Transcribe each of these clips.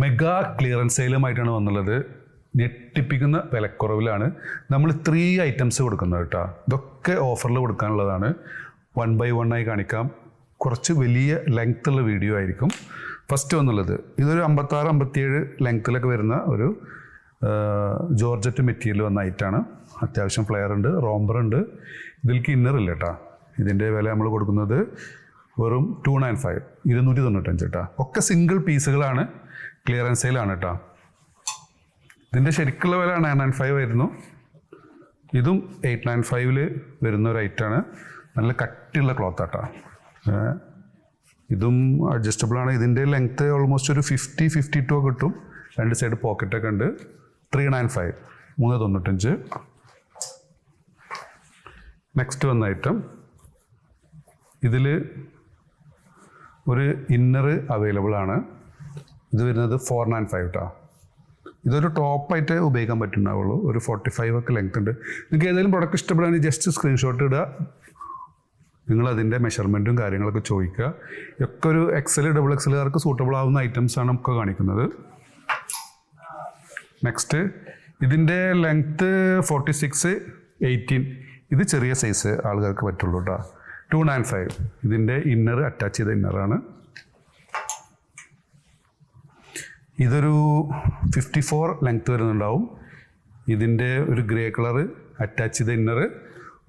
Mega clearance സെയിലുമായിട്ടാണ് വന്നുള്ളത്. ഞെട്ടിപ്പിക്കുന്ന വിലക്കുറവിലാണ് നമ്മൾ 3 items കൊടുക്കുന്നത് കേട്ടോ. ഇതൊക്കെ ഓഫറിൽ കൊടുക്കാനുള്ളതാണ്. 1 by 1 ആയി കാണിക്കാം. കുറച്ച് വലിയ ലെങ്ത്തുള്ള വീഡിയോ ആയിരിക്കും. ഫസ്റ്റ് വന്നുള്ളത് ഇതൊരു 56-57 ലെങ്ത്തിലൊക്കെ വരുന്ന ഒരു ജോർജറ്റ് മെറ്റീരിയൽ വന്ന ഐറ്റാണ്. അത്യാവശ്യം ഫ്ലെയർ ഉണ്ട്, റോംബർ ഉണ്ട്. ഇതിലേക്ക് ഇന്നർ ഇല്ല കേട്ടോ. ഇതിൻ്റെ വില നമ്മൾ കൊടുക്കുന്നത് വെറും 295, 295 കേട്ടോ. ഒക്കെ സിംഗിൾ പീസുകളാണ്, ക്ലിയറൻസ് സെയിലാണ് കേട്ടോ. ഇതിൻ്റെ ശരിക്കുള്ള വില 995 ആയിരുന്നു. ഇതും 895 വരുന്ന ഒരു ഐറ്റാണ്. നല്ല കട്ടിയുള്ള ക്ലോത്ത് ആട്ടോ. ഇതും അഡ്ജസ്റ്റബിൾ ആണ്. ഇതിൻ്റെ ലെങ്ത്ത് ഓൾമോസ്റ്റ് ഒരു 50-52 കിട്ടും. 2 സൈഡ് പോക്കറ്റൊക്കെ ഉണ്ട്. 395, 395. നെക്സ്റ്റ് വന്ന ഐറ്റം ഇതിൽ ഒരു ഇന്നർ അവൈലബിൾ ആണ്. ഇത് വരുന്നത് 495 കേട്ടോ. ഇതൊരു ടോപ്പായിട്ട് ഉപയോഗിക്കാൻ പറ്റുന്നുണ്ടാവുള്ളൂ. ഒരു 45 ഒക്കെ ലെങ്ത് ഉണ്ട്. നിങ്ങൾക്ക് ഏതെങ്കിലും പ്രൊഡക്റ്റ് ഇഷ്ടപ്പെടുകയാണെങ്കിൽ ജസ്റ്റ് സ്ക്രീൻഷോട്ട് ഇടുക. നിങ്ങളതിൻ്റെ മെഷർമെൻറ്റും കാര്യങ്ങളൊക്കെ ചോദിക്കുക. ഒക്കെ ഒരു XL, XXLകാർക്ക് സൂട്ടബിൾ ആവുന്ന ഐറ്റംസാണ് നമുക്ക് കാണിക്കുന്നത്. നെക്സ്റ്റ് ഇതിൻ്റെ ലെങ്ത്ത് 46, 18. ഇത് ചെറിയ സൈസ് ആളുകൾക്ക് പറ്റുള്ളൂ കേട്ടോ. 295. ഇതിൻ്റെ ഇന്നർ അറ്റാച്ച് ചെയ്ത ഇന്നറാണ്. ഇതൊരു 54 ലെങ്ത്ത് വരുന്നുണ്ടാവും. ഇതിൻ്റെ ഒരു ഗ്രേ കളറ് അറ്റാച്ച് ചെയ്ത ഇന്നർ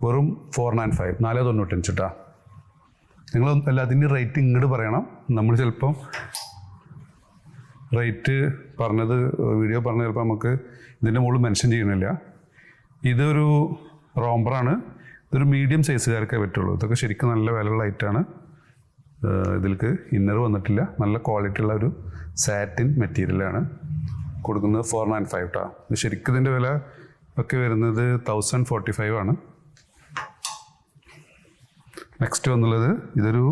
വെറും 495, 495 കേട്ടോ. നിങ്ങൾ എല്ലാത്തിൻ്റെയും റേറ്റ് ഇങ്ങോട്ട് പറയണം. നമ്മൾ ചിലപ്പം റേറ്റ് പറഞ്ഞത് വീഡിയോ പറഞ്ഞത് ചിലപ്പോൾ നമുക്ക് ഇതിൻ്റെ മുകളിൽ മെൻഷൻ ചെയ്യണില്ല. ഇതൊരു റോംബറാണ്. ഇതൊരു മീഡിയം സൈസുകാർക്കേ പറ്റുള്ളൂ. ഇതൊക്കെ ശരിക്കും നല്ല വിലയുള്ള ഐറ്റാണ്. ഇതിലേക്ക് ഇന്നർ വന്നിട്ടില്ല. നല്ല ക്വാളിറ്റി ഉള്ള ഒരു സാറ്റിൻ മെറ്റീരിയലാണ് കൊടുക്കുന്നത്. 495 കേട്ടോ. ഇത് ശരിക്കും ഇതിൻ്റെ വില ഒക്കെ വരുന്നത് 1045 ആണ്. നെക്സ്റ്റ് വന്നുള്ളത് ഇതൊരു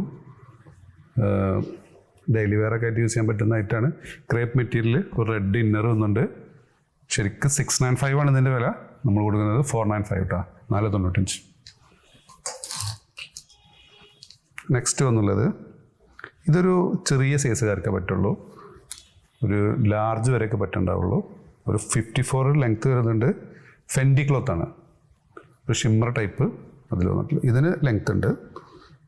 ഡെയിലി വെയറൊക്കെ ആയിട്ട് യൂസ് ചെയ്യാൻ പറ്റുന്ന ഐറ്റാണ്. ക്രേപ്പ് മെറ്റീരിയൽ, ഒരു റെഡ് ഇന്നർ വന്നുണ്ട്. ശരിക്കും 695 ആണ് ഇതിൻ്റെ വില. നമ്മൾ കൊടുക്കുന്നത് 495 കേട്ടോ, 495. നെക്സ്റ്റ് വന്നുള്ളത് ഇതൊരു ചെറിയ സൈസുകാർക്കേ പറ്റുള്ളൂ. ഒരു ലാർജ് വരെയൊക്കെ പറ്റുന്നുണ്ടാവുള്ളൂ. ഒരു 54 ലെങ്ത്ത് വരുന്നുണ്ട്. ഫെൻഡി ക്ലോത്താണ്. ഒരു ഷിമ്മർ ടൈപ്പ് അതിൽ വന്നിട്ടുള്ളൂ. ഇതിന് ലെങ്ത്ത് ഉണ്ട്.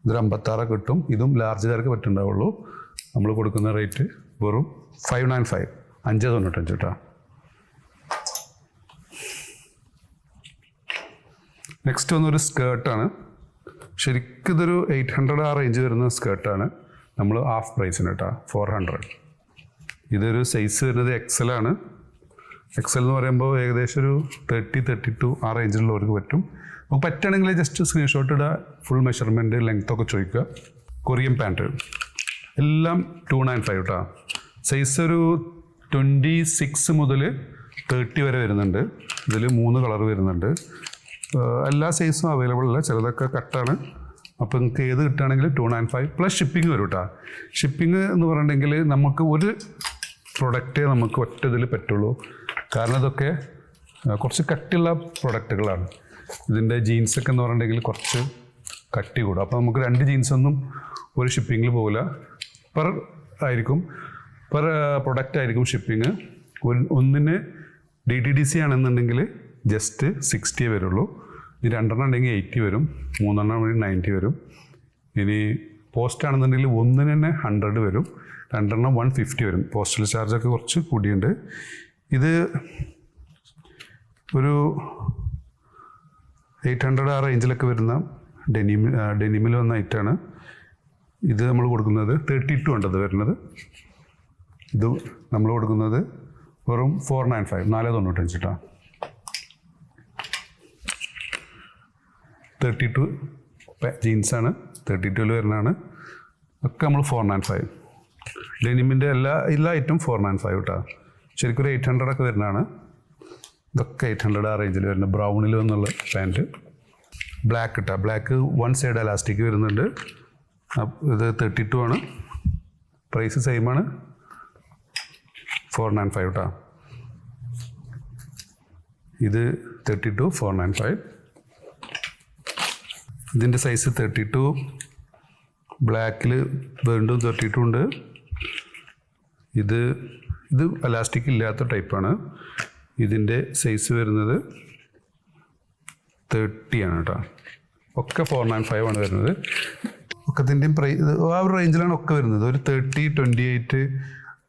ഇതൊരു 56 കിട്ടും. ഇതും ലാർജുകാർക്ക് പറ്റുന്നുണ്ടാവുള്ളൂ. നമ്മൾ കൊടുക്കുന്ന റേറ്റ് വെറും 595, 595 കേട്ടോ. നെക്സ്റ്റ് വന്നൊരു സ്കേർട്ടാണ്. ശരിക്കും ഇതൊരു 800 ആ റേഞ്ച് വരുന്ന സ്കേർട്ടാണ്. നമ്മൾ ഹാഫ് പ്രൈസിന് കേട്ടോ, 400. ഇതൊരു സൈസ് വരുന്നത് XL ആണ്. XL എന്ന് പറയുമ്പോൾ ഏകദേശം ഒരു 30-32 ആ റേഞ്ചിലുള്ളവർക്ക് പറ്റും. അപ്പോൾ പറ്റുകയാണെങ്കിൽ ജസ്റ്റ് സ്ക്രീൻഷോട്ട് ഇടുക. ഫുൾ മെഷർമെൻറ്റ് ലെങ്ത്തൊക്കെ ചോദിക്കുക. കൊറിയൻ പാൻറ്റ് എല്ലാം 295 കേട്ടോ. സൈസ് ഒരു 26 മുതൽ 30 വരെ വരുന്നുണ്ട്. ഇതിൽ 3 കളർ വരുന്നുണ്ട്. എല്ലാ സൈസും അവൈലബിൾ അല്ല, ചിലതൊക്കെ കട്ടാണ്. അപ്പോൾ നിങ്ങൾക്ക് ഏത് കിട്ടുകയാണെങ്കിലും 295 പ്ലസ് ഷിപ്പിംഗ് വരും കേട്ടോ. ഷിപ്പിംഗ് എന്ന് പറഞ്ഞിട്ടുണ്ടെങ്കിൽ നമുക്ക് ഒരു പ്രൊഡക്റ്റേ നമുക്ക് ഒറ്റ ഇതിൽ പറ്റുള്ളൂ. കാരണം ഇതൊക്കെ കുറച്ച് കട്ടിയുള്ള പ്രൊഡക്റ്റുകളാണ്. ഇതിൻ്റെ ജീൻസൊക്കെ എന്ന് പറഞ്ഞിട്ടുണ്ടെങ്കിൽ കുറച്ച് കട്ടി കൂടും. അപ്പോൾ നമുക്ക് 2 ജീൻസൊന്നും ഒരു ഷിപ്പിങ്ങിൽ പോകില്ല. പെർ പ്രൊഡക്റ്റ് ആയിരിക്കും ഷിപ്പിങ്. ഒന്നിന് DTDC ആണെന്നുണ്ടെങ്കിൽ ജസ്റ്റ് 60 വരുള്ളൂ. ഇനി 2 ഉണ്ടെങ്കിൽ 80 വരും. 3 ഉണ്ടെങ്കിൽ 90 വരും. ഇനി പോസ്റ്റ് ആണെന്നുണ്ടെങ്കിൽ ഒന്നിന് തന്നെ 100 വരും. 2 150 വരും. പോസ്റ്റൽ ചാർജൊക്കെ കുറച്ച് കൂടിയുണ്ട്. ഇത് ഒരു 800 ആ റേഞ്ചിലൊക്കെ വരുന്ന ഡെനിമിൽ വന്ന ഐറ്റാണ്. ഇത് നമ്മൾ കൊടുക്കുന്നത് 32 ഉണ്ടത് വരുന്നത്. ഇത് നമ്മൾ കൊടുക്കുന്നത് വെറും 495, 495 കേട്ടോ. 32 ജീൻസാണ്. 32 വരുന്നതാണ്. ഒക്കെ നമ്മൾ 495. ഡെനിമിൻ്റെ എല്ലാ ഐറ്റം 495 കേട്ടോ. ശരിക്കും ഒരു 800 ഒക്കെ വരുന്നതാണ്. ഇതൊക്കെ 800 ആ റേഞ്ചിൽ വരുന്ന ബ്രൗണിൽ വന്നുള്ള പാൻറ്റ്. ബ്ലാക്ക് കേട്ടോ. ബ്ലാക്ക് 1 സൈഡ് എലാസ്റ്റിക് വരുന്നുണ്ട്. ഇത് 32 ആണ്. പ്രൈസ് സെയിമാണ്, 495 കേട്ടോ. ഇത് 32, 495. ഇതിൻ്റെ സൈസ് 32. ബ്ലാക്കിൽ വീണ്ടും 32 ഉണ്ട്. ഇത് ഇത് എലാസ്റ്റിക് ഇല്ലാത്ത ടൈപ്പാണ്. ഇതിൻ്റെ സൈസ് വരുന്നത് 30 ആണ് കേട്ടോ. ഒക്കെ 495 ആണ് വരുന്നത്. ഒക്കത്തിൻ്റെയും ആ ഒരു റേഞ്ചിലാണ് ഒക്കെ വരുന്നത്. ഒരു 30, 28,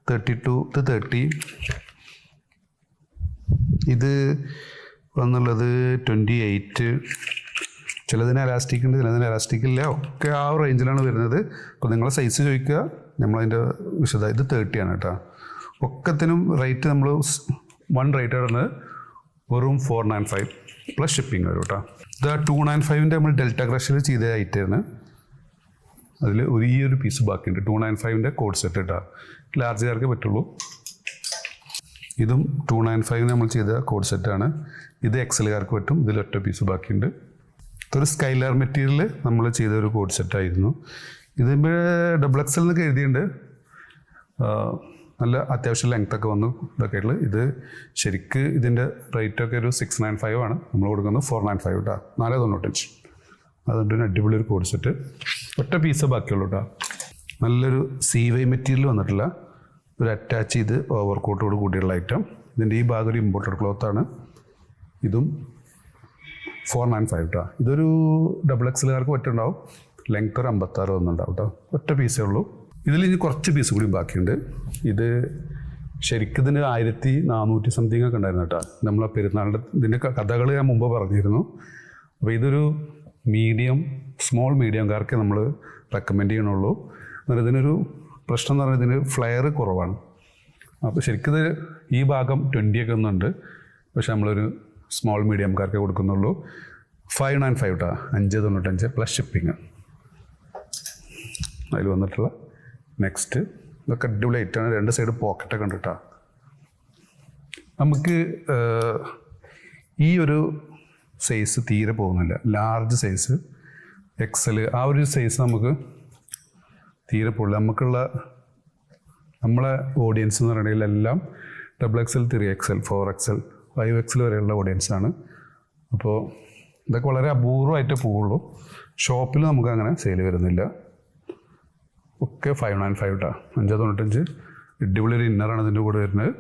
32, ഇത് 30. ഇത് വന്നുള്ളത് 28. ചിലതിന് എലാസ്റ്റിക് ഉണ്ട്, ചിലതിന് എലാസ്റ്റിക് ഇല്ല. ഒക്കെ ആ റേഞ്ചിലാണ് വരുന്നത്. അപ്പോൾ നിങ്ങളെ സൈസ് ചോദിക്കുക, നമ്മളതിൻ്റെ വിശദ. ഇത് 30 ആണ് കേട്ടോ. ഒക്കത്തിനും റേറ്റ് നമ്മൾ 1 റേറ്റ് ഇടുന്നത് വെറും 495 പ്ലസ് ഷിപ്പിംഗ് വരും കേട്ടോ. ഇത് 295ൻ്റെ നമ്മൾ ഡെൽറ്റ ക്രഷിൽ ചെയ്ത ഐറ്റമാണ്. അതിൽ ഈ ഒരു പീസ് ബാക്കിയുണ്ട്. 295ൻ്റെ കോഡ് സെറ്റ് കേട്ടോ. ലാർജുകാർക്ക് പറ്റുള്ളൂ. ഇതും 295 നമ്മൾ ചെയ്ത കോഡ് സെറ്റാണ്. ഇത് എക്സലുകാർക്ക് പറ്റും. ഇതിൽ ഒറ്റ പീസ് ബാക്കിയുണ്ട്. ഇതൊരു സ്കൈലർ മെറ്റീരിയൽ നമ്മൾ ചെയ്ത ഒരു കോഡ് സെറ്റായിരുന്നു. ഇതിപ്പോൾ XXL എന്നൊക്കെ എഴുതിയിട്ടുണ്ട്. നല്ല അത്യാവശ്യം ലെങ്ത്തൊക്കെ വന്നു ഇതൊക്കെ ആയിട്ടുള്ള. ഇത് ശരിക്ക് ഇതിൻ്റെ റേറ്റൊക്കെ ഒരു 695 ആണ്. നമ്മൾ കൊടുക്കുന്നത് 495 കേട്ടോ. 495. അതുകൊണ്ട് ഒരു അടിപൊളി ഒരു കോഡ് സെറ്റ്. ഒറ്റ പീസ് ബാക്കിയുള്ളൂ കേട്ടോ. നല്ലൊരു CY മെറ്റീരിയൽ വന്നിട്ടില്ല. ഒരു അറ്റാച്ച് ചെയ്ത് ഓവർ കോട്ടോട് കൂടിയുള്ള ഐറ്റം. ഇതിൻ്റെ ഈ ഭാഗം ഒരു ഇമ്പോർട്ടഡ് ക്ലോത്താണ്. ഇതും 495 കേട്ടോ. ഇതൊരു XXLകാർക്ക് പറ്റുണ്ടാവും. ലെങ്ത് ഒരു 56 വന്നുണ്ടാവും കേട്ടോ. ഒറ്റ പീസേ ഉള്ളൂ. ഇതിൽ ഇനി കുറച്ച് പീസ് കൂടി ബാക്കിയുണ്ട്. ഇത് ശരിക്കും ഇതിന് 1400 സംതിങ് ഒക്കെ ഉണ്ടായിരുന്നു കേട്ടോ. നമ്മളെ പെരുന്നാളിൻ്റെ ഇതിൻ്റെ കഥകൾ ഞാൻ മുമ്പ് പറഞ്ഞിരുന്നു. അപ്പോൾ ഇതൊരു സ്മോൾ മീഡിയംകാർക്ക് നമ്മൾ റെക്കമെൻഡ് ചെയ്യണുള്ളൂ. എന്നാൽ ഇതിനൊരു പ്രശ്നം എന്ന് പറഞ്ഞാൽ ഇതിന് ഫ്ലെയർ കുറവാണ്. അപ്പോൾ ശരിക്കും ഇത് ഈ ഭാഗം 20 ഒക്കെ ഒന്നുണ്ട്. പക്ഷെ നമ്മളൊരു സ്മോൾ മീഡിയംകാർക്ക് കൊടുക്കുന്നുള്ളൂ. 595 കേട്ടോ. 595 പ്ലസ് ഷിപ്പിങ്. അതിൽ വന്നിട്ടുള്ള നെക്സ്റ്റ് ഇതൊക്കെ അടിപൊളി ഐറ്റമാണ്. 2 സൈഡ് പോക്കറ്റൊക്കെ ഉണ്ട് കേട്ടോ. നമുക്ക് ഈ ഒരു സൈസ് തീരെ പോകുന്നില്ല. ലാർജ് സൈസ് XL ആ ഒരു സൈസ് നമുക്ക് തീരെ പോകില്ല. നമ്മളെ ഓഡിയൻസ് എന്ന് പറയുകയാണെങ്കിൽ എല്ലാം XXL, 3XL, 4XL, 5XL വരെയുള്ള ഓഡിയൻസാണ്. അപ്പോൾ ഇതൊക്കെ വളരെ അപൂർവമായിട്ട് പോവുള്ളൂ. ഷോപ്പിൽ നമുക്ക് അങ്ങനെ സെയിൽ വരുന്നില്ല. ഒക്കെ 595 കേട്ടോ. 595. അടിപൊളി ഒരു ഇന്നറാണ് ഇതിൻ്റെ കൂടെ വരുന്നത്.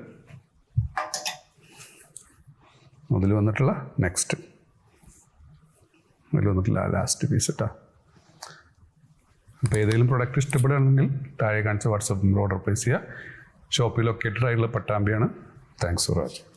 അതിൽ വന്നിട്ടുള്ള നെക്സ്റ്റ് അതിൽ വന്നിട്ടുള്ള ലാസ്റ്റ് പീസ് കേട്ടോ. അപ്പോൾ ഏതെങ്കിലും പ്രൊഡക്റ്റ് ഇഷ്ടപ്പെടുകയാണെങ്കിൽ താഴെ കാണിച്ച വാട്സാപ്പ് നമ്പർ ഓർഡർ പ്ലേസ് ചെയ്യുക. ഷോപ്പിൽ ലൊക്കേറ്റഡ് ആയിട്ടുള്ള പട്ടാമ്പിയാണ്. Thanks for watching.